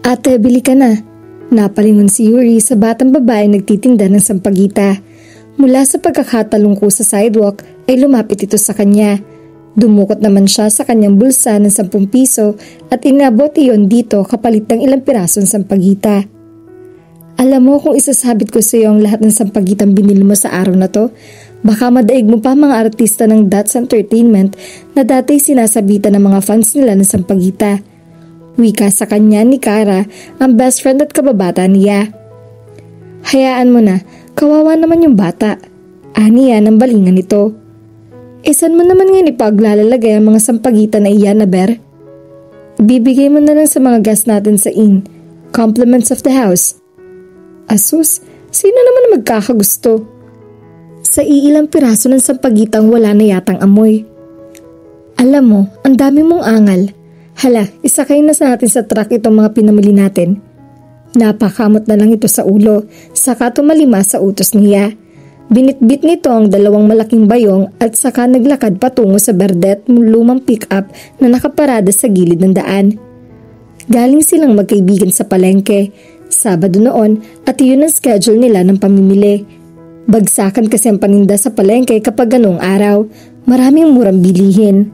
Ate, bili ka na. Napalingon si Yuri sa batang babae nagtitinda ng sampagita. Mula sa pagkakatalong ko sa sidewalk ay lumapit ito sa kanya. Dumukot naman siya sa kanyang bulsa ng 10 piso at inabot iyon dito kapalit ng ilang pirasong sampagita. Alam mo kung isasabit ko sa iyo ang lahat ng sampagitang binili mo sa araw na to, baka madaig mo pa mga artista ng Dots Entertainment na dati sinasabitan ng mga fans nila ng sampagita. Wika sa kanya ni Kara, ang best friend at kababata niya. Hayaan mo na, kawawa naman yung bata. Aniya ng balingan nito. Saan mo naman ngayon ipaglalalagay ang mga sampagita na iyan na ber? Ibibigay mo na lang sa mga guests natin sa inn. Compliments of the house. Asus, sino naman magkakagusto? Sa iilang piraso ng sampagitang wala na yatang amoy. Alam mo, ang dami mong angal. Hala, isakay na sa natin sa truck itong mga pinamili natin. Napakamot na lang ito sa ulo, saka tumalima sa utos niya. Binitbit nito ang 2 malaking bayong at saka naglakad patungo sa berdet lumang pick-up na nakaparada sa gilid ng daan. Galing silang magkaibigan sa palengke, Sabado noon at iyon ang schedule nila ng pamimili. Bagsakan kasi ang paninda sa palengke kapag ganong araw, maraming murang bilihin.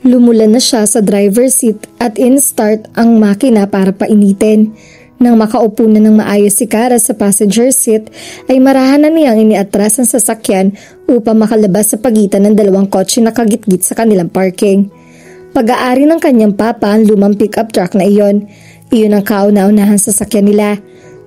Lumulan na siya sa driver's seat at in-start ang makina para painitin. Nang makaupo na ng maayos si Kara sa passenger seat ay marahan na niyang iniatras ang sasakyan upang makalabas sa pagitan ng 2 kotse na kagitgit sa kanilang parking. Pag-aari ng kanyang papa ang lumang pick-up truck na iyon. Iyon ang kauna-unahang sasakyan nila.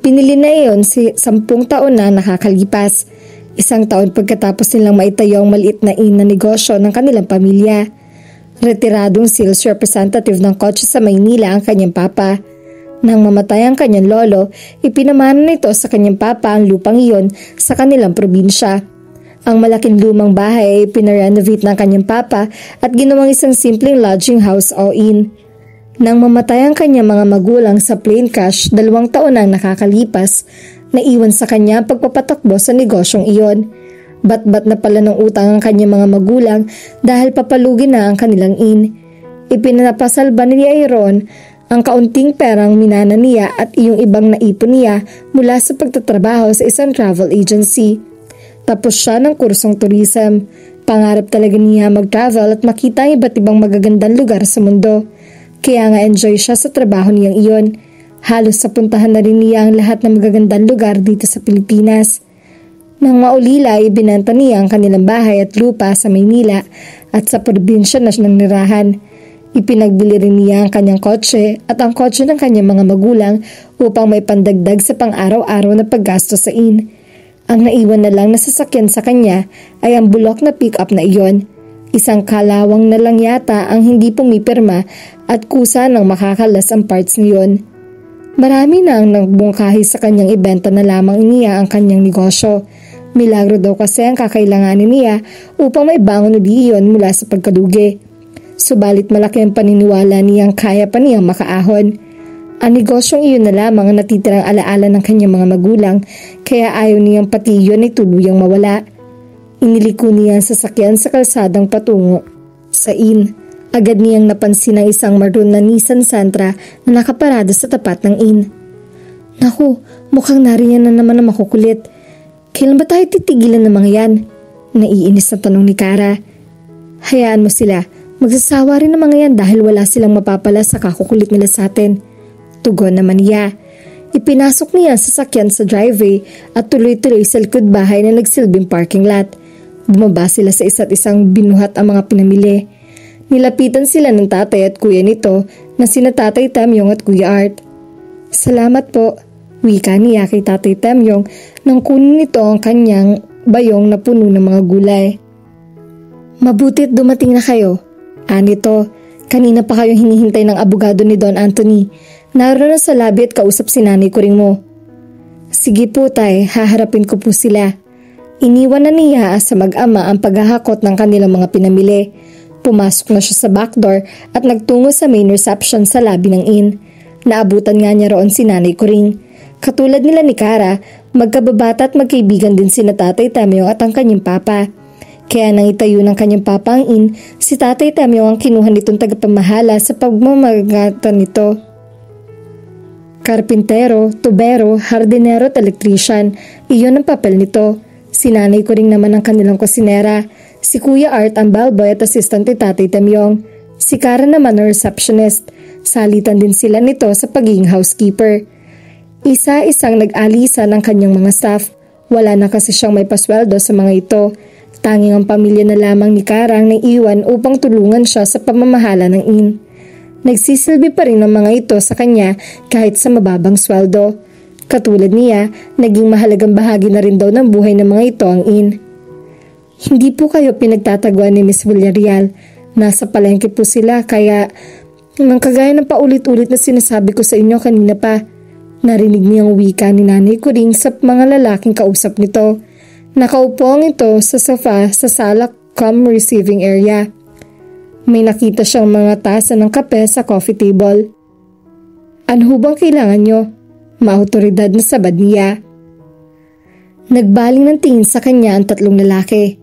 Pinili na iyon 10 taon na nakakalipas. 1 taon pagkatapos nilang maitayo ang maliit na inn na negosyo ng kanilang pamilya. Retiradong sales representative ng kotse sa Maynila ang kanyang papa. Nang mamatay ang kanyang lolo, ipinamana nito sa kanyang papa ang lupang iyon sa kanilang probinsya. Ang malaking lumang bahay ay pinarenovate ng kanyang papa at ginawang isang simpleng lodging house o inn. Nang mamatay ang kanyang mga magulang sa plane crash 2 taon nang nakakalipas, naiwan sa kanya ang pagpapatakbo sa negosyong iyon. Bat-bat na pala ng utang ang kanyang mga magulang dahil papalugin na ang kanilang inn. Ipinapasalba ni Aaron ang kaunting perang minana niya at iyong ibang naipon niya mula sa pagtatrabaho sa isang travel agency. Tapos siya ng kursong tourism. Pangarap talaga niya mag-travel at makita ang iba't ibang magagandang lugar sa mundo. Kaya nga enjoy siya sa trabaho niyang iyon. Halos napuntahan na rin niya ang lahat ng magagandang lugar dito sa Pilipinas. Nang maulila ay binenta niya ang kanilang bahay at lupa sa Maynila at sa probinsya na siya nirahan. Ipinagbili rin niya ang kanyang kotse at ang kotse ng kanyang mga magulang upang may pandagdag sa pang-araw-araw na paggasto sa inn. Ang naiwan na lang na sasakyan sa kanya ay ang bulok na pick-up na iyon. Isang kalawang na lang yata ang hindi pumipirma at kusa nang makakalas ang parts niyon. Marami na ang nagbungkahi sa kanyang ibenta na lamang niya ang kanyang negosyo. Milagro daw kasi ang kakailanganin niya upang maibangon ulit iyon mula sa pagkadugi. Subalit malaki ang paniniwala niyang kaya pa niyang makaahon. Ang negosyong iyon na lamang ang natitirang alaala ng kanyang mga magulang, kaya ayaw niyang pati iyon ay tuluyang mawala. Iniliko niya ang sasakyan sa kalsadang patungo sa inn. Agad niyang napansin ang isang maroon na Nissan Sentra na nakaparada sa tapat ng inn. Naku, mukhang nariyan na naman ang makukulit. Kailan ba tayo titigilan ng mga yan? Naiinis na tanong ni Kara. Hayaan mo sila. Magsasawa rin ng mga yan dahil wala silang mapapala sa kakukulit nila sa atin. Tugon naman niya. Ipinasok niya ang sasakyan sa driveway at tuloy-tuloy sa likod bahay na nagsilbing parking lot. Bumaba sila sa isa't isang binuhat ang mga pinamili. Nilapitan sila ng tatay at kuya nito na sina Tatay Temyong at Kuya Art. Salamat po, wika niya kay Tatay Temyong nang kunin nito ang kanyang bayong na puno ng mga gulay. Mabutit dumating na kayo. Anito, kanina pa kayong hinihintay ng abogado ni Don Anthony. Naroon na sa labi at kausap si nanay ko rin mo. Sige po tay, haharapin ko po sila. Iniwan na niya sa mag-ama ang paghahakot ng kanilang mga pinamili. Pumasok na siya sa backdoor at nagtungo sa main reception sa labi ng inn. Naabutan nga niya roon si nanay ko rin. Katulad nila ni Kara, magkababata at magkaibigan din sina Tatay Temyong at ang kanyang papa. Kaya nang itayo ng kanyang papa ang inn, si Tatay Temyong ang kinuha nitong tagapamahala sa pagmamagatan nito. Karpintero, tubero, hardinero at electrician, iyon ang papel nito. Sinanay ko rin naman ang kanilang kusinera. Si Kuya Art ang bellboy at assistant ni Tatay Temyong. Si Kara naman ang receptionist. Salitan din sila nito sa pagiging housekeeper. Isa-isang nag-alisan ng kanyang mga staff. Wala na kasi siyang may pasweldo sa mga ito. Tanging ang pamilya na lamang ni Kara ang naiiwan upang tulungan siya sa pamamahala ng inn. Nagsisilbi pa rin ang mga ito sa kanya kahit sa mababang sweldo. Katulad niya, naging mahalagang bahagi na rin daw ng buhay ng mga ito ang inn. Hindi po kayo pinagtataguan ni Miss Villarreal. Nasa palengke po sila kaya nang kagaya ng paulit-ulit na sinasabi ko sa inyo kanina pa. Narinig niyang wika ni Nanay Kuring sa mga lalaking kausap nito. Nakaupo ang ito sa sofa sa sala receiving area. May nakita siyang mga tasa ng kape sa coffee table. Ano bang kailangan nyo? Maautoridad na sabad niya. Nagbaling ng tingin sa kanya ang tatlong lalaki.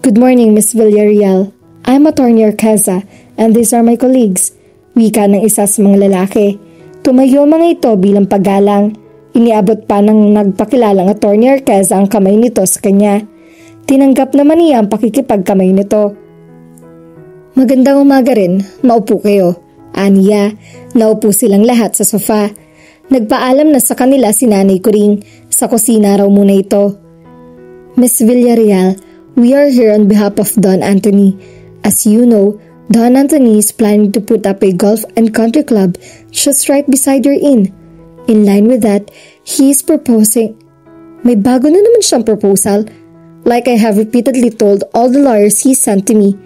Good morning, Miss Villarreal. I'm Attorney Orqueza and these are my colleagues. Wika ng isa sa mga lalaki. Tumayo mga ito bilang paggalang. Iniabot pa ng nagpakilalang Attorney Orqueza ang kamay nito sa kanya. Tinanggap naman niya ang pakikipagkamay nito. Magandang umaga rin, maupo kayo. Aniya, naupo silang lahat sa sofa. Nagpaalam na sa kanila si Nanay Kuring. Sa kusina raw muna ito. Miss Villarreal, we are here on behalf of Don Anthony. As you know, Don Anthony is planning to put up a golf and country club just right beside your inn. In line with that, he is proposing. May bago na naman siyang proposal. Like I have repeatedly told all the lawyers he sent to me,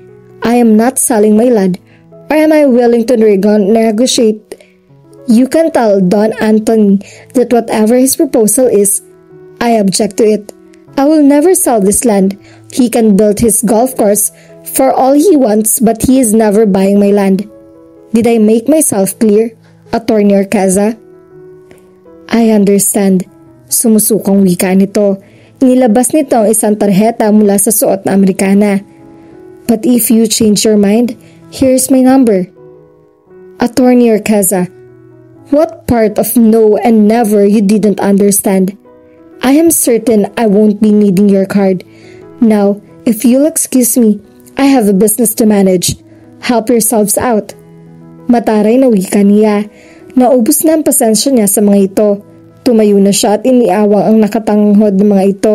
I am not selling my land, or am I willing to negotiate? You can tell Don Anthony that whatever his proposal is, I object to it. I will never sell this land. He can build his golf course for all he wants, but he is never buying my land. Did I make myself clear, Attorney Orqueza? I understand. Sumusukang wika nito. Inilabas nito ang isang tarheta mula sa suot na Amerikana. But if you change your mind, here's my number. Attorney Orqueza, what part of no and never you didn't understand? I am certain I won't be needing your card. Now, if you'll excuse me, I have a business to manage. Help yourselves out. Mataray na wika niya. Naubos na ang pasensya niya sa mga ito. Tumayo na siya at iniawang ang nakatanghod ng mga ito.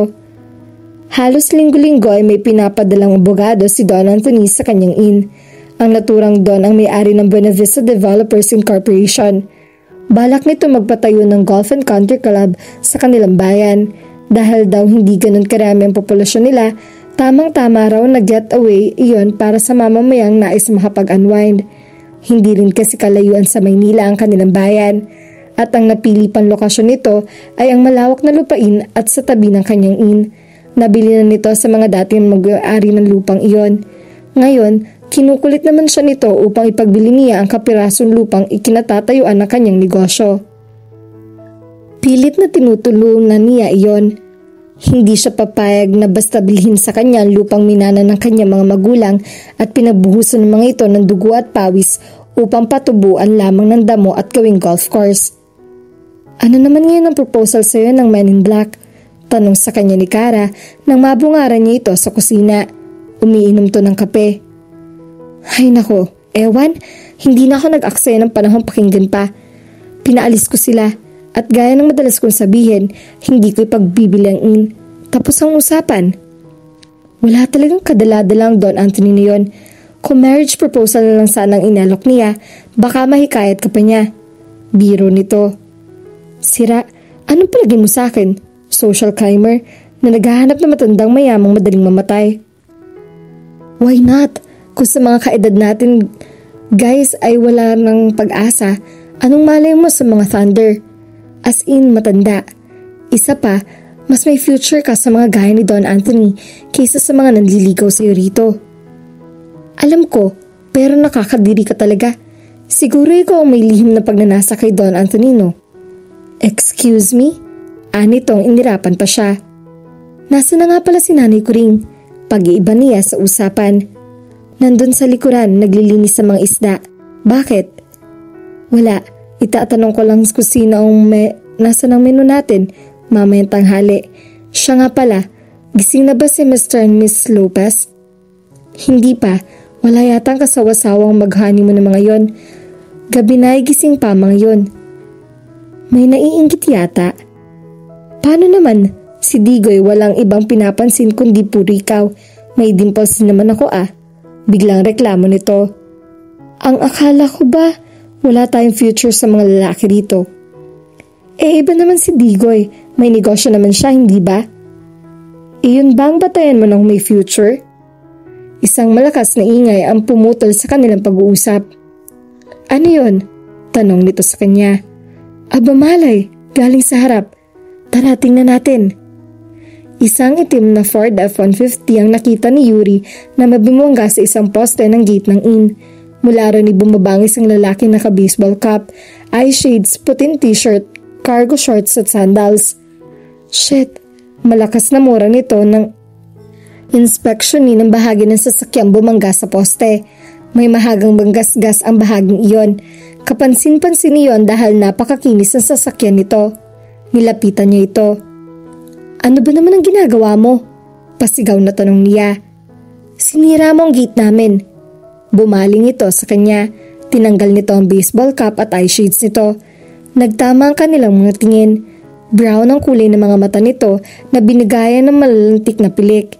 Halos linggo-linggo ay may pinapadalang abogado si Don Anthony sa kanyang inn. Ang naturang Don ang may-ari ng Buena Vista Developers Incorporation. Balak nito magpatayo ng golf and country club sa kanilang bayan. Dahil daw hindi ganun karami ang populasyon nila, tamang-tama raw nag-getaway iyon para sa mamamayang nais makapag-unwind. Hindi rin kasi kalayuan sa Maynila ang kanilang bayan. At ang napili pang lokasyon nito ay ang malawak na lupain at sa tabi ng kanyang inn. Nabili na nito sa mga dating mag-aari ng lupang iyon. Ngayon, kinukulit naman siya nito upang ipagbili niya ang kapirasong lupang ikinatatayuan ng kanyang negosyo. Pilit na tinutulungan niya iyon. Hindi siya papayag na basta bilhin sa kanya ang lupang minana ng kanyang mga magulang at pinagbuhusan ng mga ito ng dugo at pawis upang patubuan lamang ng damo at gawing golf course. Ano naman ngayon ang proposal sa iyo ng Men in Black? Tanong sa kanya ni Kara nang mabungaran niya ito sa kusina. Umiinom to ng kape. Ay nako, ewan, hindi na ako nag-aksaya ng panahon pakinggan pa. Pinaalis ko sila at gaya ng madalas kong sabihin, hindi ko ipagbibili ang inn. Tapos ang usapan. Wala talagang kadala-dalang Don Anthony na yun. Kung marriage proposal na lang sanang inalok niya, baka mahikayat ka pa niya. Biro nito. Sira, anong palagay mo sa akin? Social climber na naghahanap ng matandang mayamang madaling mamatay. Why not? Kung sa mga kaedad natin, guys ay wala ng pag-asa, anong malay mo sa mga thunder? As in, matanda. Isa pa, mas may future ka sa mga gaya ni Don Anthony kaysa sa mga nanliligaw sa'yo rito. Alam ko, pero nakakadiri ka talaga. Siguro ikaw ang may lihim na pagnanasa kay Don Anthony, no? Excuse me? Anitong inirapan pa siya. Nasa na nga pala si Nanay Kuring? Pag-iiba niya sa usapan. Nandun sa likuran, naglilinis sa mga isda. Bakit? Wala, Itatanong ko lang kung sino ang nasa ng menu natin mamayang tanghali. Siya nga pala, gising na ba si Mr. and Miss Lopez? Hindi pa, wala yatang kasawasawang mag-honeymoon ng mga yon. Gabi na ay gising pa mga yon. May naiinggit yata. Paano naman? Si Digoy walang ibang pinapansin kundi puro ikaw. May dimples din naman ako ah. Biglang reklamo nito. Ang akala ko ba wala tayong future sa mga lalaki rito? Eh iba naman si Digoy. May negosyo naman siya, hindi ba? Iyon ba ang batayan mo ng may future? Isang malakas na ingay ang pumutol sa kanilang pag-uusap. Ano yun? Tanong nito sa kanya. Aba malay, galing sa harap. Tara, tingnan natin. Isang itim na Ford F-150 ang nakita ni Yuri na mabimongga sa isang poste ng gate ng inn. Mula ron ay bumabangis ang lalaki na naka-baseball cap, eye shades, puting t-shirt, cargo shorts at sandals. Shit, malakas na mura nito ng inspeksyonin ng bahagi ng sasakyang bumangga sa poste. May mahagang banggasgas ang bahaging iyon. Kapansin-pansin iyon dahil napakakinis ang sasakyan nito. Nilapitan niya ito. Ano ba naman ang ginagawa mo? Pasigaw na tanong niya. Sinira mo ang gate namin. Bumaling ito sa kanya. Tinanggal nito ang baseball cap at eye shades nito. Nagtama ang kanilang mga tingin. Brown ang kulay ng mga mata nito na binigayan ng malalantik na pilik.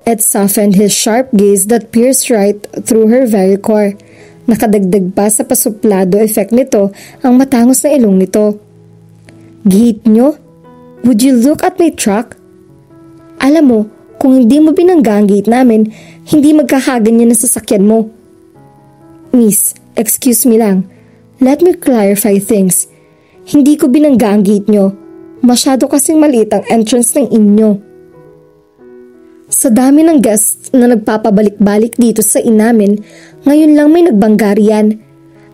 It softened his sharp gaze that pierced right through her very core. Nakadagdag pa sa pasuplado effect nito ang matangos na ilong nito. Gate nyo? Would you look at my truck? Alam mo, kung hindi mo binangga ang gate namin, hindi magkakaganyan na sasakyan mo. Miss, excuse me lang. Let me clarify things. Hindi ko binangga ang gate nyo. Masyado kasing maliit ang entrance ng inyo. Sa dami ng guests na nagpapabalik-balik dito sa inamin, ngayon lang may nagbangga riyan.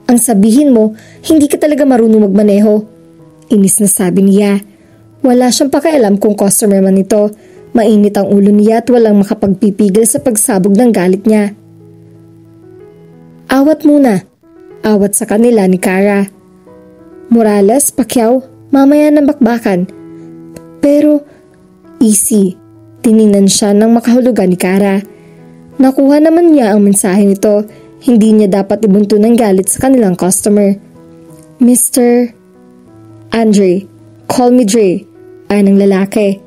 Ang sabihin mo, hindi ka talaga marunong magmaneho. Inis na sabi niya. Wala siyang pakialam kung customer man ito. Mainit ang ulo niya at walang makapagpipigil sa pagsabog ng galit niya. Awat muna. Awat sa kanila ni Kara. Morales, Pacquiao, mamaya ng bakbakan. Pero, easy. Tiningnan siya ng makahulugan ni Kara. Nakuha naman niya ang mensahe nito. Hindi niya dapat ibunto ng galit sa kanilang customer. Mr. Andre, call me Dre, ay ng lalaki.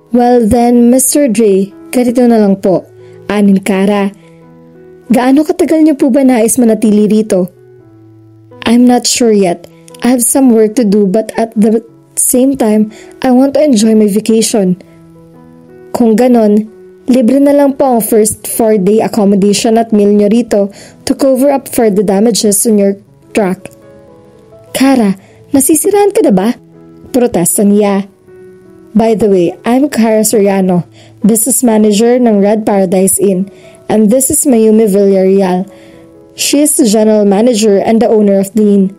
Well then, Mr. Dre, ganito na lang po, anin Kara. Gaano katagal niyo po ba nais manatili rito? I'm not sure yet. I have some work to do but at the same time, I want to enjoy my vacation. Kung ganon, libre na lang po ang first 4-day accommodation at meal nyo rito to cover up for the damages on your truck. Kara, nasisiraan ka na ba? Protesta niya. By the way, I'm Kara Soriano, business manager ng Red Paradise Inn, and this is Mayumi Villarreal. She is the general manager and the owner of the inn.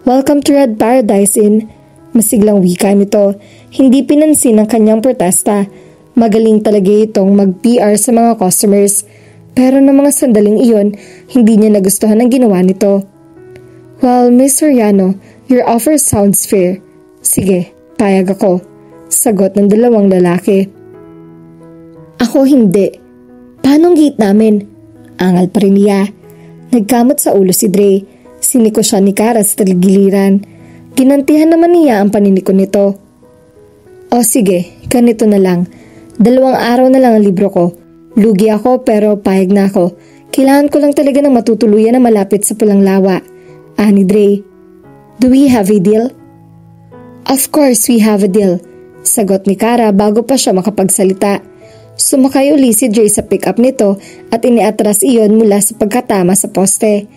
Welcome to Red Paradise Inn. Masiglang wika nito, hindi pinansin ang kanyang protesta. Magaling talaga itong mag-PR sa mga customers, pero ng mga sandaling iyon, hindi niya nagustuhan ang ginawa nito. Well, Miss Soriano, your offer sounds fair. Sige, payag ako. Sagot ng dalawang lalaki. Ako hindi. Paano ang gate namin? Angal pa rin niya. Nagkamot sa ulo si Dre. Siniko siya ni Kara sa taligiliran. Ginantihan naman niya ang paniniko nito. O sige, ganito na lang. 2 araw na lang ang libro ko. Lugi ako pero payag na ako. Kailangan ko lang talaga ng matutuluyan na malapit sa Pulang Lawa. Ani Dre. Do we have a deal? Of course we have a deal. Sagot ni Kara bago pa siya makapagsalita. Sumakay uli si Dre sa pick-up nito at iniatras iyon mula sa pagkatama sa poste.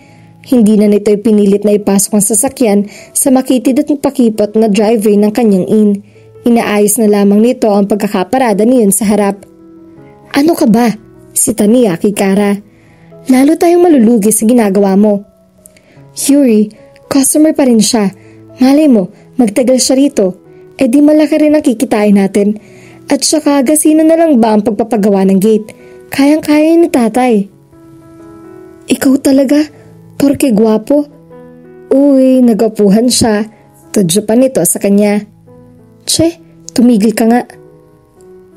Hindi na nito'y pinilit na ipasok ang sasakyan sa makitid at pakipot na driveway ng kanyang inn. Inaayos na lamang nito ang pagkakaparada niyon sa harap. Ano ka ba? Sita niya kay Kara. Lalo tayong malulugi sa ginagawa mo. Yuri, customer pa rin siya. Malay mo, magtagal siya rito. E di malaki rin ang kikitain natin. At saka gasino na lang ba ang pagpapagawa ng gate? Kayang-kaya ni tatay. Ikaw talaga? Porke gwapo? Uy, nagapuhan siya. Tudyo pa nito sa kanya. Che, tumigil ka nga.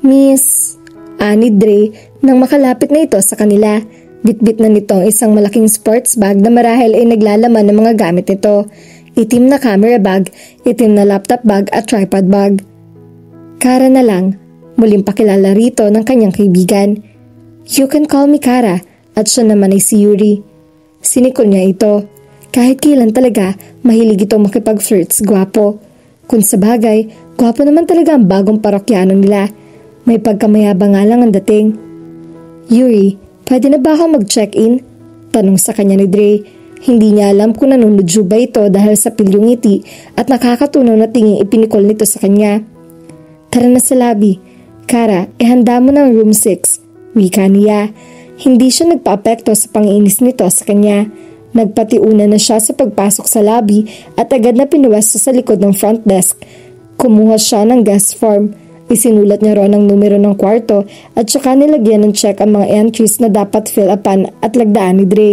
Miss, ani Dre nang makalapit na ito sa kanila. Bitbit na nito ang isang malaking sports bag na marahil ay naglalaman ng mga gamit nito. Itim na camera bag, itim na laptop bag at tripod bag. Kara na lang, muling pakilala rito ng kanyang kaibigan. You can call me Kara at siya naman ay si Yuri. Sinikol niya ito. Kahit kailan talaga, mahilig itong makipag-flirts gwapo. Kung sa bagay, gwapo naman talaga ang bagong parokyano nila. May pagkamayabang nga lang ang dating. Yuri, pwede na ba ako mag-check-in? Tanong sa kanya ni Dre. Hindi niya alam kung nanunudyo ba ito dahil sa pilyong ngiti at nakakatunaw na tingin ipinikol nito sa kanya. Tara na sa lobby. Kara, ihanda mo ng room 6. Wika niya. Hindi siya nagpa-apekto sa pangiinis nito sa kanya. Nagpatiuna na siya sa pagpasok sa lobby at agad na pinuwesto sa likod ng front desk. Kumuha siya ng guest form. Isinulat niya roon ang numero ng kwarto at saka nilagyan ng check ang mga entries na dapat fill upan at lagdaan ni Dre.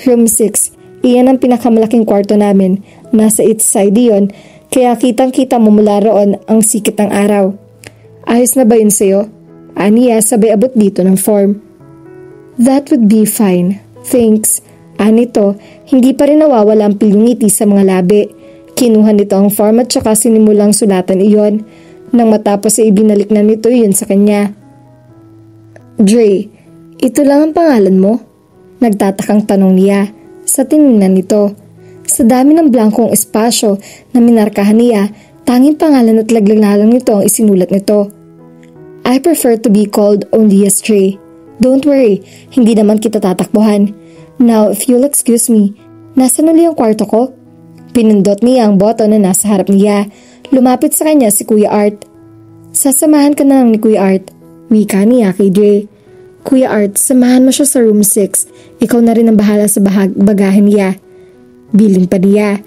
Room 6, iyan ang pinakamalaking kwarto namin. Nasa east side iyon, kaya kitang-kita mo mula roon ang sikit ng araw. Ayos na ba yun sa'yo? Aniya sabay abot dito ng form. That would be fine. Thanks. Anito, hindi pa rin nawawala ang pilyungiti sa mga labi. Kinuha nito ang form at saka sinimulang sulatan iyon. Nang matapos ay ibinalik na nito iyon sa kanya. Dre, ito lang ang pangalan mo? Nagtatakang tanong niya sa tiningnan nito. Sa dami ng blankong espasyo na minarkahan niya, tanging pangalan at laglag na lang nito ang isinulat nito. I prefer to be called only as Dre. Don't worry, hindi naman kita tatakbuhan. Now, if you'll excuse me, nasan uli ang kwarto ko? Pinindot niya ang button na nasa harap niya. Lumapit sa kanya si Kuya Art. Sasamahan ka na lang ni Kuya Art. Wika niya kay Dre. Kuya Art, samahan mo siya sa room 6. Ikaw na rin ang bahala sa bagahin niya. Bilin pa niya.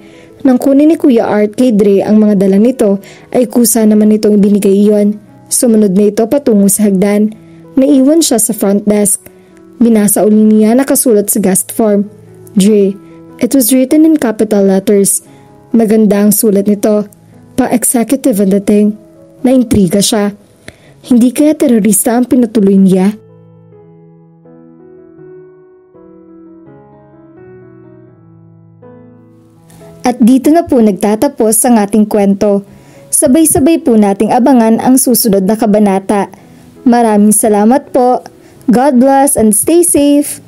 Nang kunin ni Kuya Art kay Dre ang mga dala nito, ay kusa naman nitong ibinigay iyon. Sumunod na ito patungo sa hagdan. Naiwan siya sa front desk. Binasa uli niya nakasulat sa guest form. Dre, it was written in capital letters. Maganda ang sulat nito. Pa-executive ang dating. Naintriga siya. Hindi kaya terorista ang pinatuloy niya? At dito na po nagtatapos ang ating kwento. Sabay-sabay po nating abangan ang susunod na kabanata. Maraming salamat po. God bless and stay safe.